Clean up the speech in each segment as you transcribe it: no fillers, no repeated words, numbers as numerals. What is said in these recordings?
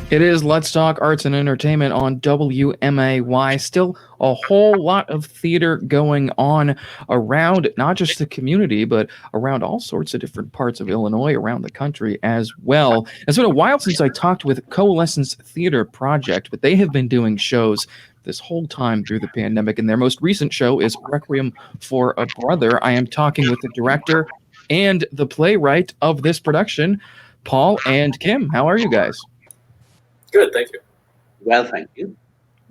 It is Let's Talk Arts and Entertainment on WMAY. Still a whole lot of theater going on around not just the community, but around all sorts of different parts of Illinois, around the country as well. It's been a while since I talked with Coalescence Theatre Project, but they have been doing shows this whole time through the pandemic, and their most recent show is Requiem for a Brother. I am talking with the director and the playwright of this production, Paul and Kim. How are you guys? Good, thank you. Well, thank you.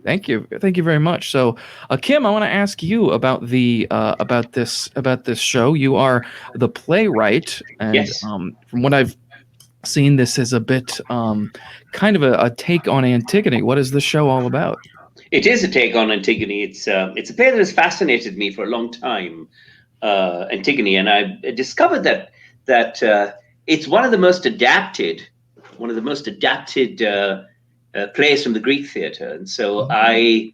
Thank you very much. So, Kim, I want to ask you about the about this show. You are the playwright, and Yes. From what I've seen, this is a bit kind of a take on Antigone. What is the show all about? It is a take on Antigone. It's a play that has fascinated me for a long time, Antigone, and I discovered that it's one of the most adapted plays from the Greek theater. And so I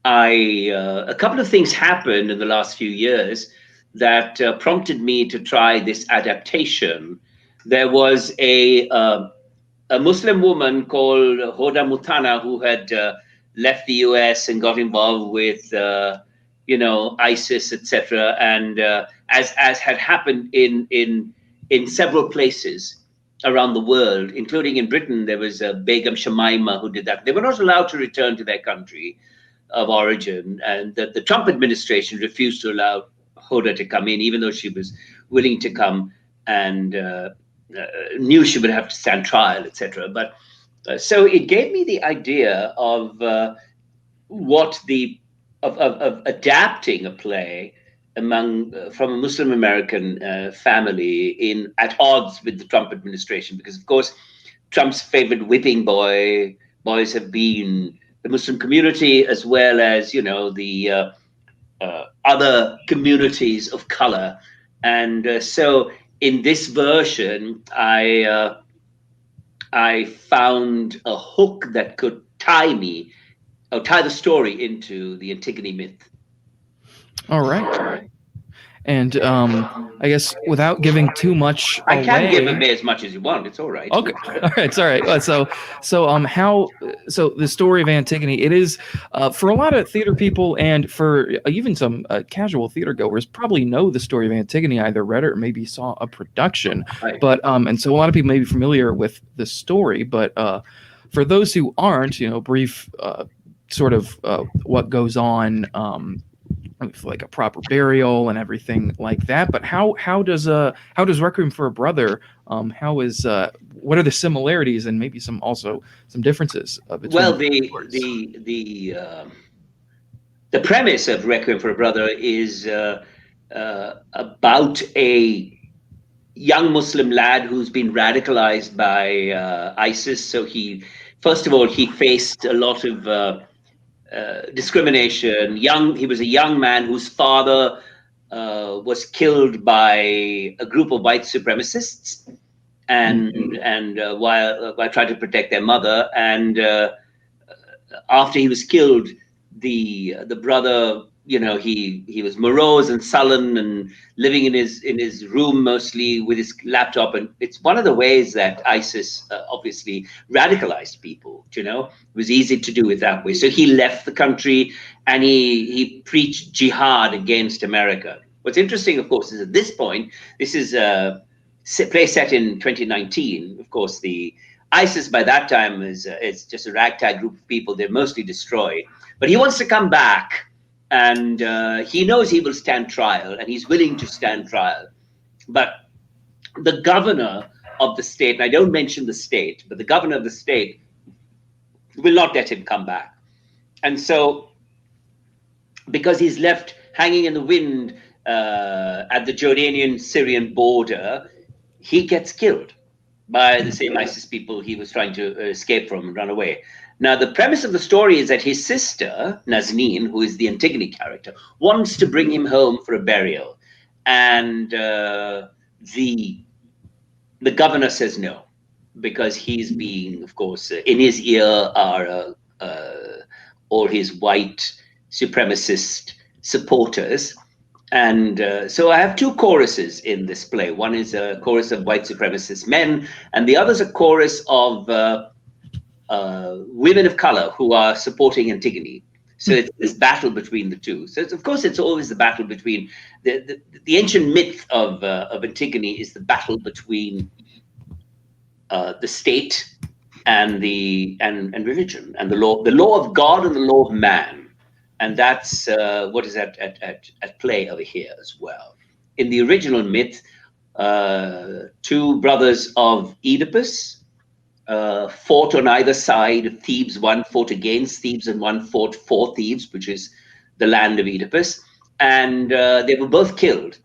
a couple of things happened in the last few years that prompted me to try this adaptation. There was a Muslim woman called Hoda Mutana who had left the US and got involved with ISIS, etc. And as had happened in several places around the world, including in Britain, there was a Begum Shemaima who did that. They were not allowed to return to their country of origin, and the Trump administration refused to allow Hoda to come in, even though she was willing to come and knew she would have to stand trial, etc. But so it gave me the idea of adapting a play from a Muslim American family at odds with the Trump administration, because of course Trump's favorite whipping boys have been the Muslim community, as well as the other communities of color. And so in this version, I found a hook that could tie the story into the Antigone myth. All right. And I guess without giving too much away, I can give away as much as you want. It's all right. Okay. All right. It's all right. So the story of Antigone, it is for a lot of theater people and for even some casual theater goers probably know the story of Antigone, either read it or maybe saw a production. Right. But and so a lot of people may be familiar with the story, but for those who aren't, brief sort of what goes on. Like a proper burial and everything like that, but how does Requiem for a Brother? What are the similarities and maybe some differences between? Well, the premise of Requiem for a Brother is about a young Muslim lad who's been radicalized by ISIS. So he faced a lot of discrimination. He was a young man whose father was killed by a group of white supremacists, and while trying to protect their mother. And after he was killed, the brother, he was morose and sullen and living in his room mostly with his laptop. And it's one of the ways that ISIS obviously radicalized people. It was easy to do it that way. So he left the country and he preached jihad against America. What's interesting, of course, is at this point, this is a play set in 2019. Of course, the ISIS by that time is just a ragtag group of people. They're mostly destroyed. But he wants to come back. And he knows he will stand trial, and he's willing to stand trial. But the governor of the state, and I don't mention the state, but the governor of the state will not let him come back. And so, because he's left hanging in the wind at the Jordanian-Syrian border, he gets killed by the same ISIS people he was trying to escape from and run away. Now, the premise of the story is that his sister, Nazneen, who is the Antigone character, wants to bring him home for a burial. And the governor says no, because he's being, of course, in his ear are all his white supremacist supporters. And so I have two choruses in this play. One is a chorus of white supremacist men, and the other is a chorus of women of color who are supporting Antigone. So it's this battle between the two. So of course, it's always the battle between the ancient myth of Antigone is the battle between the state and religion and the law of God and the law of man, and that's what is at play over here as well. In the original myth, two brothers of Oedipus fought on either side of Thebes. One fought against Thebes and one fought for Thebes, which is the land of Oedipus, and they were both killed.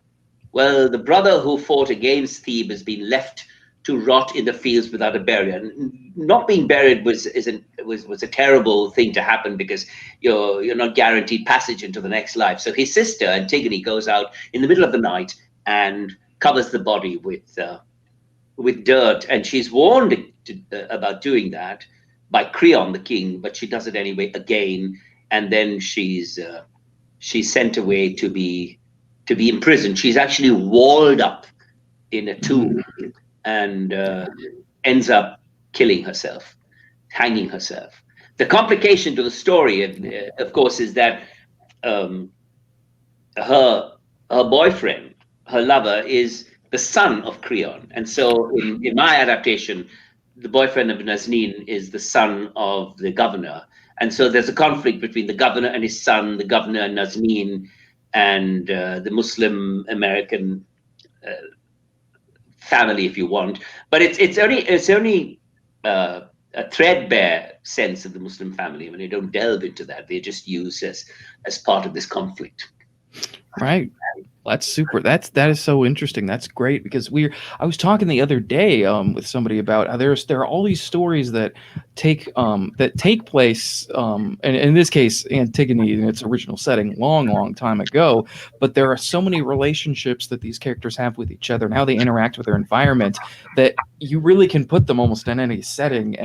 Well, the brother who fought against Thebes has been left to rot in the fields without a burial. And not being buried was a terrible thing to happen, because you're not guaranteed passage into the next life. So his sister Antigone goes out in the middle of the night and covers the body with dirt, and she's warned about doing that by Creon, the king, but she does it anyway again, and then she's sent away to be imprisoned. She's actually walled up in a tomb and ends up killing herself, hanging herself. The complication to the story, of course, is that her boyfriend, her lover, is the son of Creon, and so in my adaptation, the boyfriend of Nazneen is the son of the governor, and so there's a conflict between the governor and his son, the governor and Nazneen, and the Muslim American family, if you want. But it's only a threadbare sense of the Muslim family. I mean, they don't delve into that; they just use as part of this conflict. Right. That's super. That is so interesting. That's great, because I was talking the other day with somebody about how there are all these stories that take place and in this case Antigone in its original setting long time ago, but there are so many relationships that these characters have with each other and how they interact with their environment that you really can put them almost in any setting.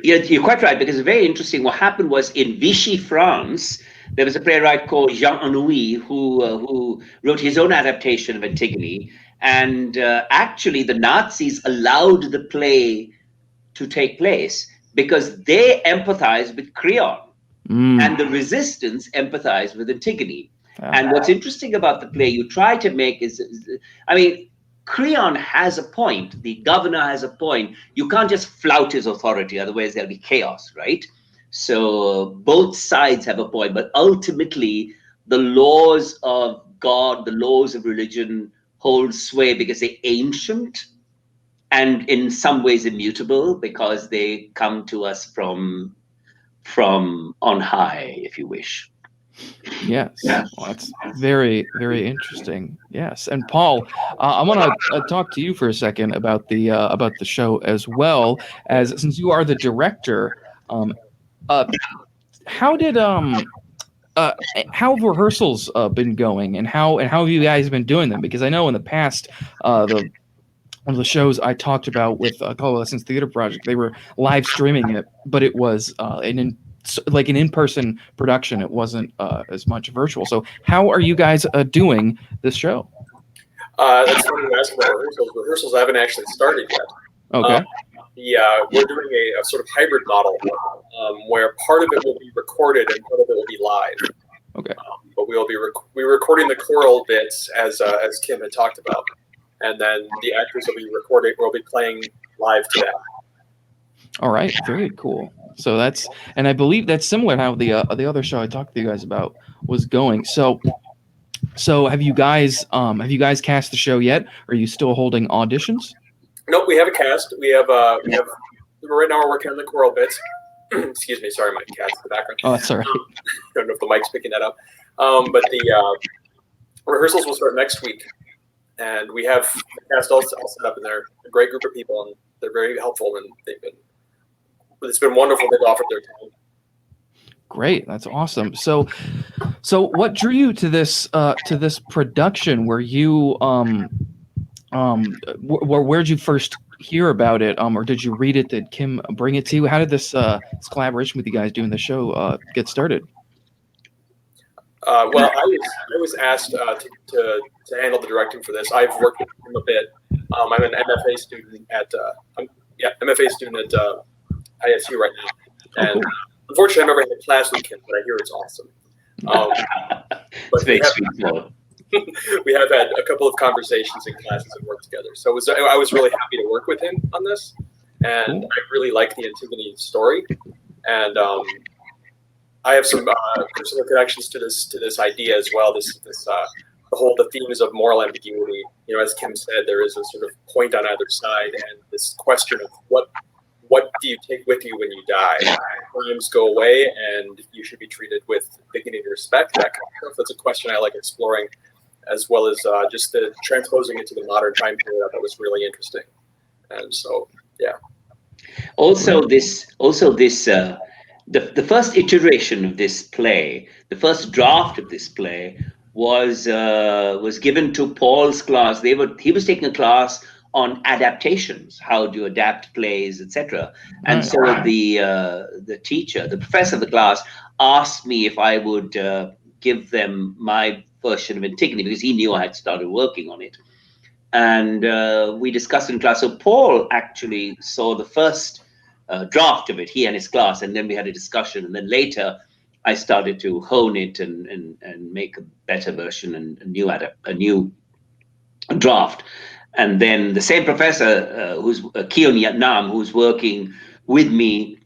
You're quite right, because it's very interesting. What happened was in Vichy, France, there was a playwright called Jean Anouilh who wrote his own adaptation of Antigone, and actually the Nazis allowed the play to take place because they empathized with Creon, and the resistance empathized with Antigone. And what's interesting about the play you try to make is, I mean, Creon has a point, the governor has a point. You can't just flout his authority, otherwise there'll be chaos, right? So both sides have a point, but ultimately the laws of God, the laws of religion hold sway because they're ancient and in some ways immutable, because they come to us from on high, if you wish. Yes, well, that's very, very interesting. Yes, and Paul, I want to talk to you for a second about the show, as well as, since you are the director. How have rehearsals been going, and how have you guys been doing them? Because I know in the past, one of the shows I talked about with Coalescence Theatre Project, they were live streaming it, but it was an in-person production. It wasn't as much virtual. So how are you guys doing this show? That's funny you ask about rehearsals. Rehearsals haven't actually started yet. Okay. We're doing a sort of hybrid model where part of it will be recorded and part of it will be live. Okay. But we'll be recording the choral bits as Kim had talked about, and then the actors will be playing live to that. All right. Very cool. So and I believe that's similar to how the other show I talked to you guys about was going. So have you guys cast the show yet? Are you still holding auditions? Nope, we have a cast. We have right now we're working on the choral bits. Excuse me, sorry, my cat's in the background. Oh, that's all right. I don't know if the mic's picking that up. But the rehearsals will start next week, and we have the cast all set up, and they're a great group of people, and they're very helpful, and it's been wonderful. They've offered their time. Great, that's awesome. So what drew you to this production? Were you where'd you first hear about it, or did you read it? Did Kim bring it to you? How did this collaboration with you guys doing the show get started? Well, I was asked to handle the directing for this. I've worked with him a bit. I'm an MFA student at ISU right now. And cool. unfortunately, I've never had a class with Kim, but I hear it's awesome. It's very sweet. We have had a couple of conversations in classes and worked together. So I was really happy to work with him on this. And I really like the Antigone story. And I have some personal connections to this idea as well. The themes of moral ambiguity. You know, as Kim said, there is a sort of point on either side, and this question of what do you take with you when you die? Crimes go away, and you should be treated with dignity and respect. That kind of stuff. That's a question I like exploring, as well as just the transposing it to the modern time period. I thought was really interesting, and so yeah. The first iteration of this play, the first draft of this play, was given to Paul's class. He was taking a class on adaptations, how to adapt plays, etc. And so the teacher, the professor of the class, asked me if I would give them my version of Antigone, because he knew I had started working on it. And we discussed in class. So Paul actually saw the first draft of it, he and his class, and then we had a discussion. And then later, I started to hone it and make a better version and a new draft. And then the same professor, who's Keon Nam, who's working with me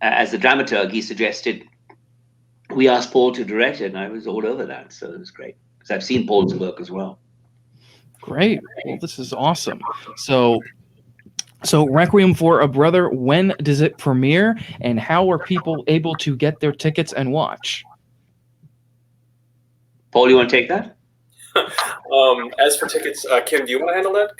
as a dramaturg, he suggested we asked Paul to direct it, and I was all over that. So it was great, because I've seen Paul's work as well. Great. Well, this is awesome. So Requiem for a Brother, when does it premiere, and how are people able to get their tickets and watch? Paul, you want to take that? As for tickets, Kim, do you want to handle that?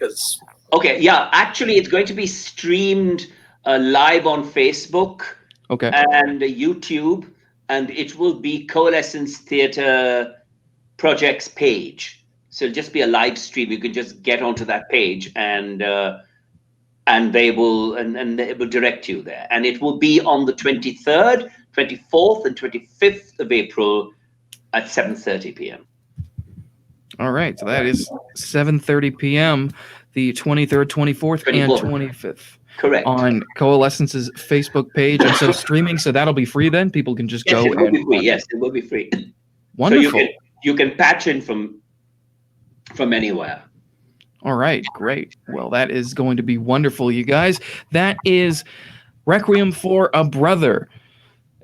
Okay, yeah. Actually, it's going to be streamed live on Facebook and YouTube, and it will be Coalescence Theatre Project's page. So it'll just be a live stream. You can just get onto that page, and they will direct you there. And it will be on the 23rd, 24th, and 25th of April at 7:30 p.m. All right, so that is 7:30 p.m. the 23rd, 24th, and 25th. Correct. On Coalescence's Facebook page, and so streaming. So that'll be free then. People can just go and be free. Yes, it will be free. Wonderful. So you can patch in from anywhere. All right, great. Well, that is going to be wonderful, you guys. That is Requiem for a Brother,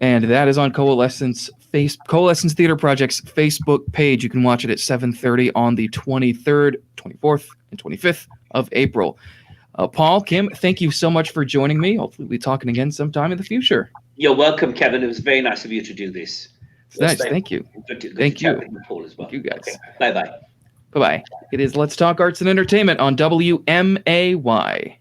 and that is on Coalescence Theatre Project's Facebook page. You can watch it at 7:30 on the 23rd, 24th, and 25th of April. Paul, Kim, thank you so much for joining me. Hopefully we'll be talking again sometime in the future. You're welcome, Kevin. It was very nice of you to do this. Nice. Thank you. Thank you. Paul as well. Thank you, guys. Okay. Bye-bye. Bye-bye. It is Let's Talk Arts and Entertainment on WMAY.